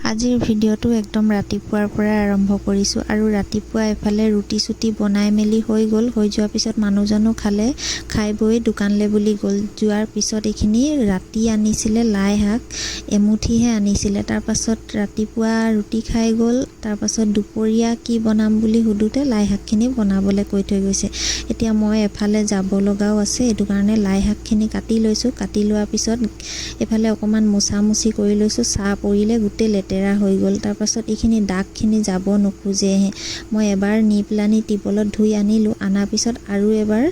আজিৰ ভিডিঅ'টো একদম ৰাতিপুৱাৰ পৰা আৰম্ভ কৰিছোঁ আৰু ৰাতিপুৱা এফালে ৰুটি চুটি বনাই মেলি হৈ গ'ল। হৈ যোৱাৰ পিছত মানুহজনো খালে, খাই বৈ দোকানলৈ বুলি গ'ল। যোৱাৰ পিছত এইখিনি ৰাতি আনিছিলে লাই শাক, এমুঠিহে আনিছিলে। তাৰপাছত ৰাতিপুৱা ৰুটি খাই গ'ল। তাৰপাছত দুপৰীয়া কি বনাম বুলি সোধোতে লাই শাকখিনি বনাবলৈ কৈ থৈ গৈছে। এতিয়া মই এফালে যাব লগাও আছে, এইটো কাৰণে লাই শাকখিনি কাটি লৈছোঁ। কাটি লোৱাৰ পিছত এফালে অকণমান মোচামুচি কৰি লৈছোঁ। চাহ পৰিলে গোটেই লেতেৰা হৈ গ'ল। তাৰপাছত এইখিনি দাগখিনি যাব নোখোজেহে। মই এবাৰ নি পেলানি টিপলত ধুই আনিলোঁ। আনাৰ পিছত আৰু এবাৰ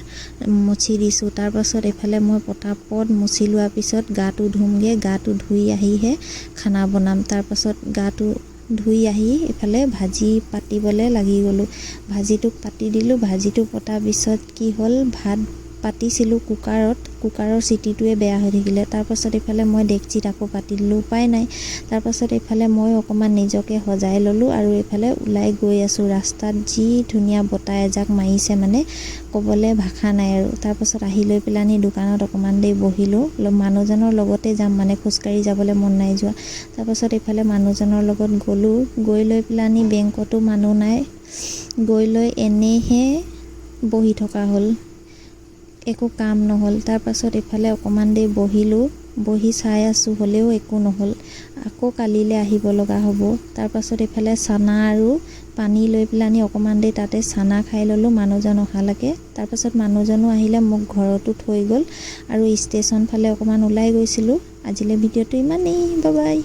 মচি দিছোঁ। তাৰপাছত এইফালে মই পটাপট মচি লোৱাৰ পিছত গাটো ধুমগৈ। গাটো ধুই আহিহে খানা বনাম। তাৰপাছত গাটো ধুই আহি এইফালে ভাজি পাতিবলৈ লাগি গ'লোঁ। ভাজিটোক পাতি দিলোঁ। ভাজিটো পতাৰ পিছত কি হ'ল, ভাত পাতিছিলোঁ কুকাৰৰ চিটিটোৱে বেয়া হৈ থাকিলে। তাৰপাছত এইফালে মই ডেক্সিত আকৌ পাতি দিলোঁ, উপায় নাই। তাৰপাছত এইফালে মই অকণমান নিজকে সজাই ল'লোঁ আৰু এইফালে ওলাই গৈ আছোঁ। ৰাস্তাত যি ধুনীয়া বতাহ এজাক মাৰিছে, মানে ক'বলৈ ভাষা নাই আৰু। তাৰপাছত আহি লৈ পেলানি দোকানত অকণমান দেৰি বহিলোঁ। মানুহজনৰ লগতে যাম, মানে খোজকাঢ়ি যাবলৈ মন নাই যোৱা। তাৰপাছত এইফালে মানুহজনৰ লগত গ'লোঁ। গৈ লৈ পেলানি বেংকতো মানুহ নাই, গৈ লৈ এনেইহে বহি থকা হ'ল, একো কাম নহ'ল। তাৰপাছত এইফালে অকণমান দেৰি বহিলোঁ, বহি চাই আছোঁ, হ'লেও একো নহ'ল। আকৌ কালিলৈ আহিব লগা হ'ব। তাৰপাছত এইফালে চানা আৰু পানী লৈ পেলানি অকণমান দেৰি তাতে চানা খাই ল'লোঁ মানুহজন অহালৈকে। তাৰপাছত মানুহজনো আহিলে, মোক ঘৰতো থৈ গ'ল আৰু ষ্টেচন ফালে অকণমান ওলাই গৈছিলোঁ। আজিলৈ ভিডিঅ'টো ইমানেই, বাই বাই।